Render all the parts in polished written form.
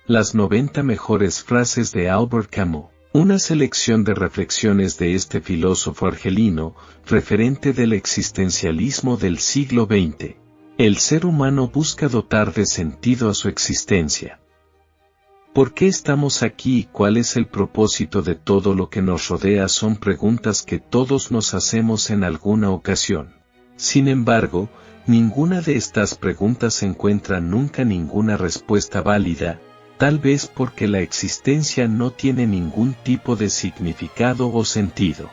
Las 90 mejores frases de Albert Camus. Una selección de reflexiones de este filósofo argelino, referente del existencialismo del siglo XX. El ser humano busca dotar de sentido a su existencia. ¿Por qué estamos aquí y cuál es el propósito de todo lo que nos rodea? Son preguntas que todos nos hacemos en alguna ocasión. Sin embargo, ninguna de estas preguntas encuentra nunca ninguna respuesta válida, tal vez porque la existencia no tiene ningún tipo de significado o sentido.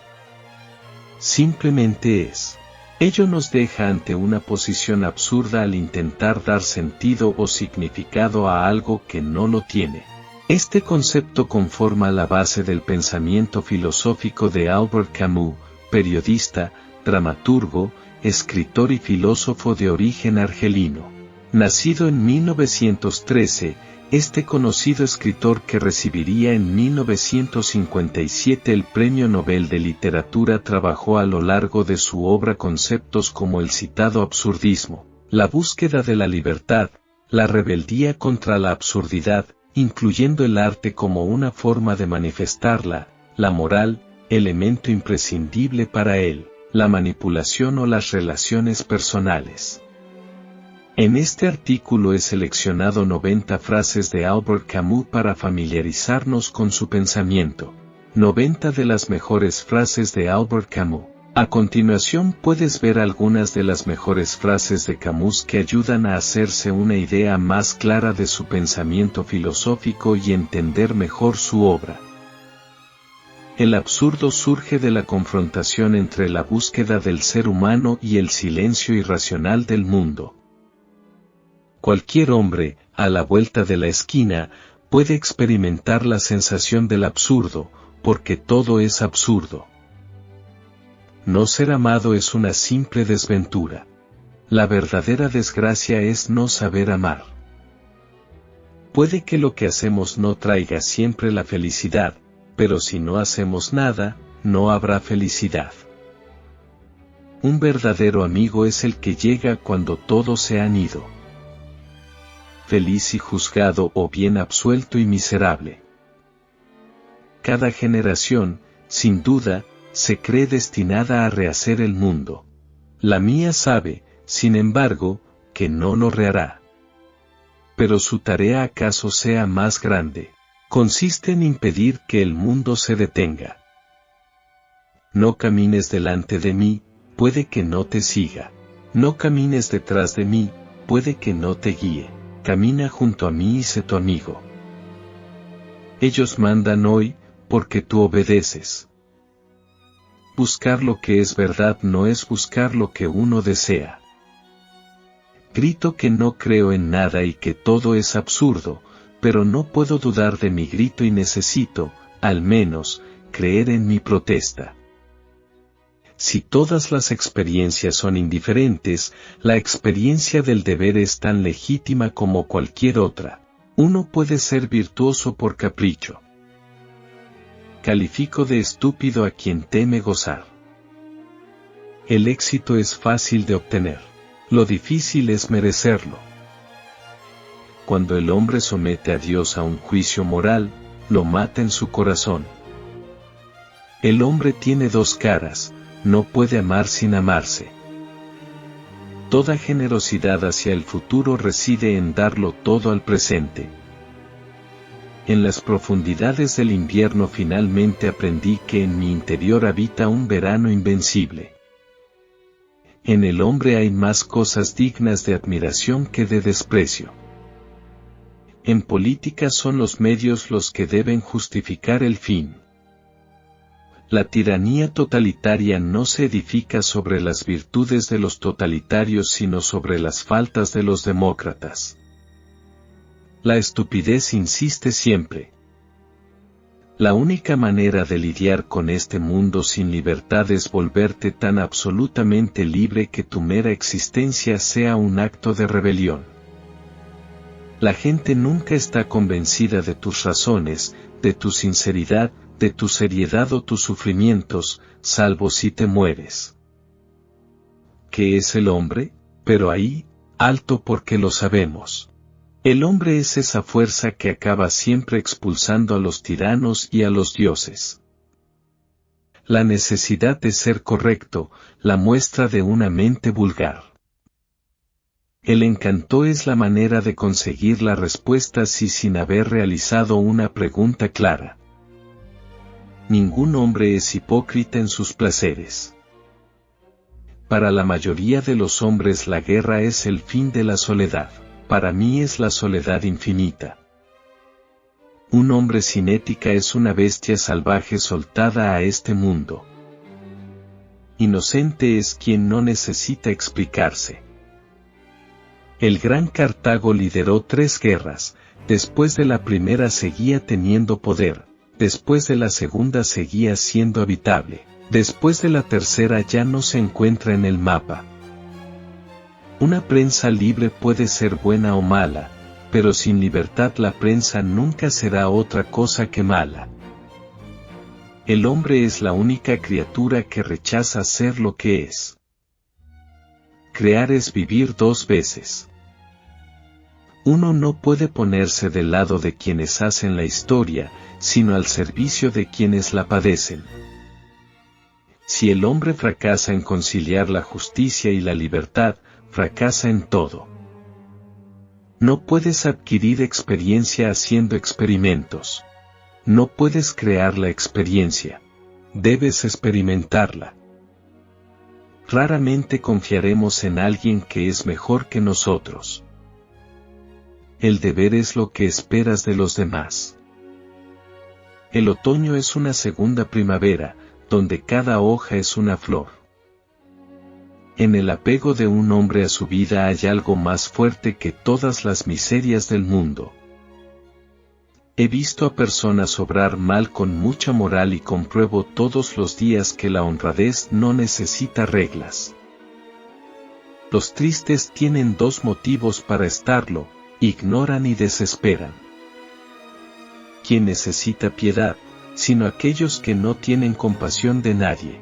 Simplemente es. Ello nos deja ante una posición absurda al intentar dar sentido o significado a algo que no lo tiene. Este concepto conforma la base del pensamiento filosófico de Albert Camus, periodista, dramaturgo, escritor y filósofo de origen argelino. Nacido en 1913, este conocido escritor, que recibiría en 1957 el Premio Nobel de Literatura, trabajó a lo largo de su obra conceptos como el citado absurdismo, la búsqueda de la libertad, la rebeldía contra la absurdidad, incluyendo el arte como una forma de manifestarla, la moral, elemento imprescindible para él, la manipulación o las relaciones personales. En este artículo he seleccionado 90 frases de Albert Camus para familiarizarnos con su pensamiento. 90 de las mejores frases de Albert Camus. A continuación puedes ver algunas de las mejores frases de Camus que ayudan a hacerse una idea más clara de su pensamiento filosófico y entender mejor su obra. El absurdo surge de la confrontación entre la búsqueda del ser humano y el silencio irracional del mundo. Cualquier hombre, a la vuelta de la esquina, puede experimentar la sensación del absurdo, porque todo es absurdo. No ser amado es una simple desventura. La verdadera desgracia es no saber amar. Puede que lo que hacemos no traiga siempre la felicidad, pero si no hacemos nada, no habrá felicidad. Un verdadero amigo es el que llega cuando todos se han ido. Feliz y juzgado o bien absuelto y miserable. Cada generación, sin duda, se cree destinada a rehacer el mundo. La mía sabe, sin embargo, que no lo rehará. Pero su tarea acaso sea más grande. Consiste en impedir que el mundo se detenga. No camines delante de mí, puede que no te siga. No camines detrás de mí, puede que no te guíe. Camina junto a mí y sé tu amigo. Ellos mandan hoy, porque tú obedeces. Buscar lo que es verdad no es buscar lo que uno desea. Grito que no creo en nada y que todo es absurdo, pero no puedo dudar de mi grito y necesito, al menos, creer en mi protesta. Si todas las experiencias son indiferentes, la experiencia del deber es tan legítima como cualquier otra. Uno puede ser virtuoso por capricho. Califico de estúpido a quien teme gozar. El éxito es fácil de obtener. Lo difícil es merecerlo. Cuando el hombre somete a Dios a un juicio moral, lo mata en su corazón. El hombre tiene dos caras, no puede amar sin amarse. Toda generosidad hacia el futuro reside en darlo todo al presente. En las profundidades del invierno finalmente aprendí que en mi interior habita un verano invencible. En el hombre hay más cosas dignas de admiración que de desprecio. En política son los medios los que deben justificar el fin. La tiranía totalitaria no se edifica sobre las virtudes de los totalitarios sino sobre las faltas de los demócratas. La estupidez insiste siempre. La única manera de lidiar con este mundo sin libertad es volverte tan absolutamente libre que tu mera existencia sea un acto de rebelión. La gente nunca está convencida de tus razones, de tu sinceridad, de tu seriedad o tus sufrimientos, salvo si te mueres. ¿Qué es el hombre? Pero ahí, alto porque lo sabemos. El hombre es esa fuerza que acaba siempre expulsando a los tiranos y a los dioses. La necesidad de ser correcto, la muestra de una mente vulgar. El encanto es la manera de conseguir la respuesta sin haber realizado una pregunta clara. Ningún hombre es hipócrita en sus placeres. Para la mayoría de los hombres la guerra es el fin de la soledad. Para mí es la soledad infinita. Un hombre sin ética es una bestia salvaje soltada a este mundo. Inocente es quien no necesita explicarse. El gran Cartago lideró 3 guerras, después de la primera seguía teniendo poder, después de la segunda seguía siendo habitable, después de la tercera ya no se encuentra en el mapa. Una prensa libre puede ser buena o mala, pero sin libertad la prensa nunca será otra cosa que mala. El hombre es la única criatura que rechaza ser lo que es. Crear es vivir 2 veces. Uno no puede ponerse del lado de quienes hacen la historia, sino al servicio de quienes la padecen. Si el hombre fracasa en conciliar la justicia y la libertad, fracasa en todo. No puedes adquirir experiencia haciendo experimentos. No puedes crear la experiencia. Debes experimentarla. Raramente confiaremos en alguien que es mejor que nosotros. El deber es lo que esperas de los demás. El otoño es una segunda primavera, donde cada hoja es una flor. En el apego de un hombre a su vida hay algo más fuerte que todas las miserias del mundo. He visto a personas obrar mal con mucha moral y compruebo todos los días que la honradez no necesita reglas. Los tristes tienen 2 motivos para estarlo, ignoran y desesperan. ¿Quién necesita piedad, sino aquellos que no tienen compasión de nadie?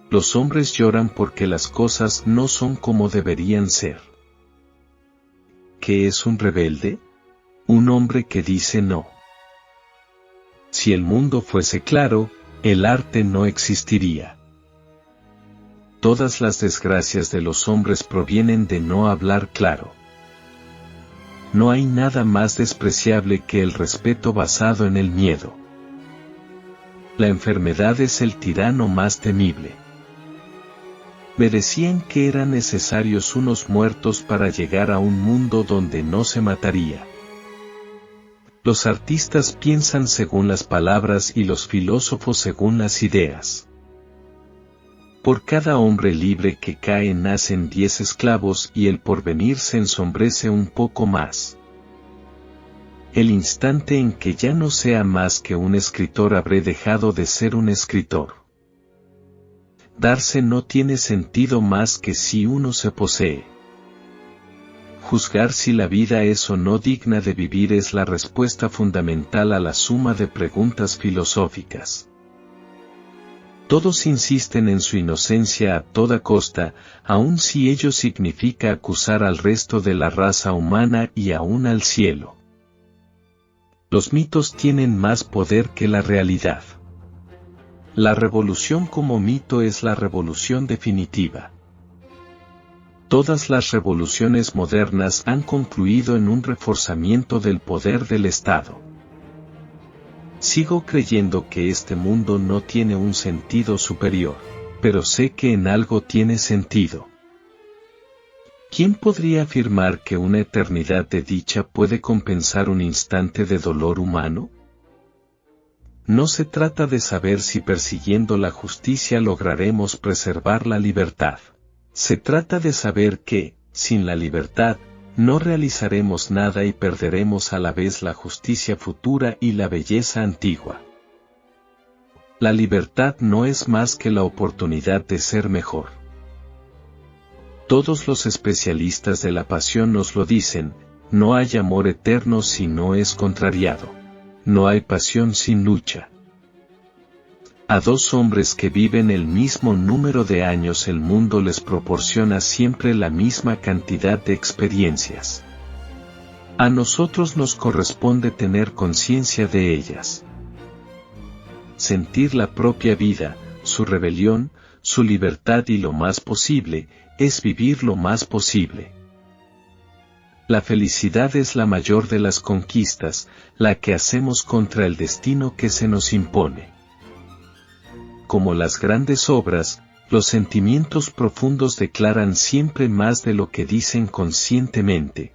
Los hombres lloran porque las cosas no son como deberían ser. ¿Qué es un rebelde? Un hombre que dice no. Si el mundo fuese claro, el arte no existiría. Todas las desgracias de los hombres provienen de no hablar claro. No hay nada más despreciable que el respeto basado en el miedo. La enfermedad es el tirano más temible. Me decían que eran necesarios unos muertos para llegar a un mundo donde no se mataría. Los artistas piensan según las palabras y los filósofos según las ideas. Por cada hombre libre que cae nacen 10 esclavos y el porvenir se ensombrece un poco más. El instante en que ya no sea más que un escritor habré dejado de ser un escritor. Darse no tiene sentido más que si uno se posee. Juzgar si la vida es o no digna de vivir es la respuesta fundamental a la suma de preguntas filosóficas. Todos insisten en su inocencia a toda costa, aun si ello significa acusar al resto de la raza humana y aún al cielo. Los mitos tienen más poder que la realidad. La revolución como mito es la revolución definitiva. Todas las revoluciones modernas han concluido en un reforzamiento del poder del Estado. Sigo creyendo que este mundo no tiene un sentido superior, pero sé que en algo tiene sentido. ¿Quién podría afirmar que una eternidad de dicha puede compensar un instante de dolor humano? No se trata de saber si persiguiendo la justicia lograremos preservar la libertad. Se trata de saber que, sin la libertad, no realizaremos nada y perderemos a la vez la justicia futura y la belleza antigua. La libertad no es más que la oportunidad de ser mejor. Todos los especialistas de la pasión nos lo dicen, no hay amor eterno si no es contrariado. No hay pasión sin lucha. A 2 hombres que viven el mismo número de años el mundo les proporciona siempre la misma cantidad de experiencias. A nosotros nos corresponde tener conciencia de ellas. Sentir la propia vida, su rebelión, su libertad y lo más posible, es vivir lo más posible. La felicidad es la mayor de las conquistas, la que hacemos contra el destino que se nos impone. Como las grandes obras, los sentimientos profundos declaran siempre más de lo que dicen conscientemente.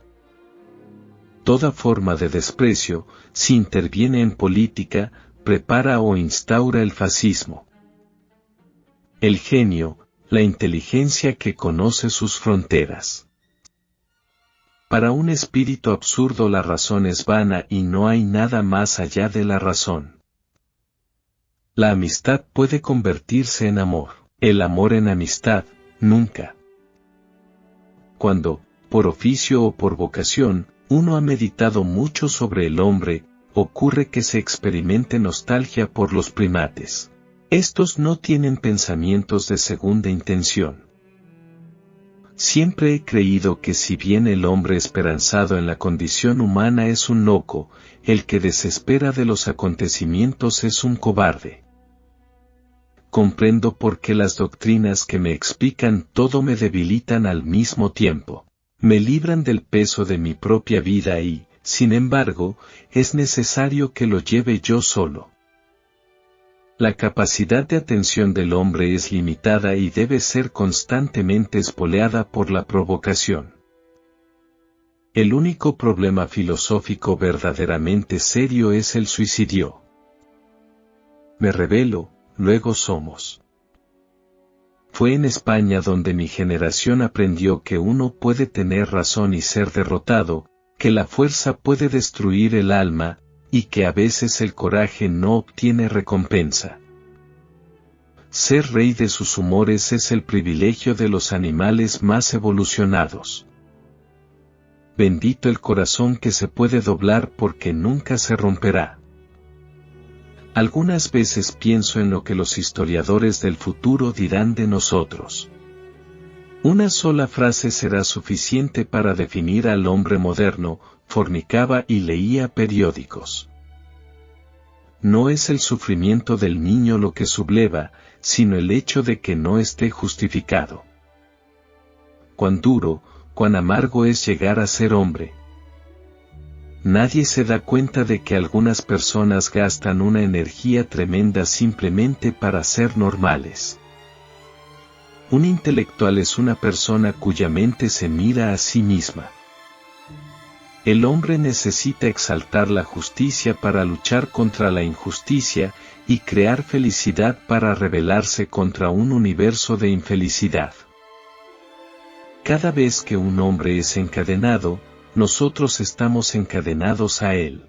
Toda forma de desprecio, si interviene en política, prepara o instaura el fascismo. El genio, la inteligencia que conoce sus fronteras. Para un espíritu absurdo la razón es vana y no hay nada más allá de la razón. La amistad puede convertirse en amor, el amor en amistad, nunca. Cuando, por oficio o por vocación, uno ha meditado mucho sobre el hombre, ocurre que se experimente nostalgia por los primates. Estos no tienen pensamientos de segunda intención. Siempre he creído que si bien el hombre esperanzado en la condición humana es un loco, el que desespera de los acontecimientos es un cobarde. Comprendo por qué las doctrinas que me explican todo me debilitan al mismo tiempo. Me libran del peso de mi propia vida y, sin embargo, es necesario que lo lleve yo solo. La capacidad de atención del hombre es limitada y debe ser constantemente espoleada por la provocación. El único problema filosófico verdaderamente serio es el suicidio. Me rebelo, luego somos. Fue en España donde mi generación aprendió que uno puede tener razón y ser derrotado, que la fuerza puede destruir el alma, y que a veces el coraje no obtiene recompensa. Ser rey de sus humores es el privilegio de los animales más evolucionados. Bendito el corazón que se puede doblar porque nunca se romperá. Algunas veces pienso en lo que los historiadores del futuro dirán de nosotros. Una sola frase será suficiente para definir al hombre moderno: fornicaba y leía periódicos. No es el sufrimiento del niño lo que subleva, sino el hecho de que no esté justificado. Cuán duro, cuán amargo es llegar a ser hombre. Nadie se da cuenta de que algunas personas gastan una energía tremenda simplemente para ser normales. Un intelectual es una persona cuya mente se mira a sí misma. El hombre necesita exaltar la justicia para luchar contra la injusticia, y crear felicidad para rebelarse contra un universo de infelicidad. Cada vez que un hombre es encadenado, nosotros estamos encadenados a él.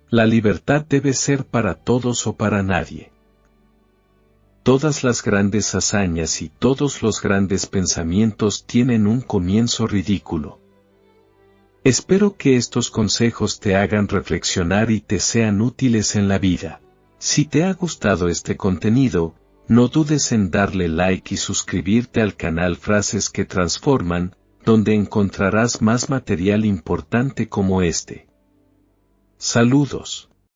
La libertad debe ser para todos o para nadie. Todas las grandes hazañas y todos los grandes pensamientos tienen un comienzo ridículo. Espero que estos consejos te hagan reflexionar y te sean útiles en la vida. Si te ha gustado este contenido, no dudes en darle like y suscribirte al canal Frases que Transforman, donde encontrarás más material importante como este. Saludos.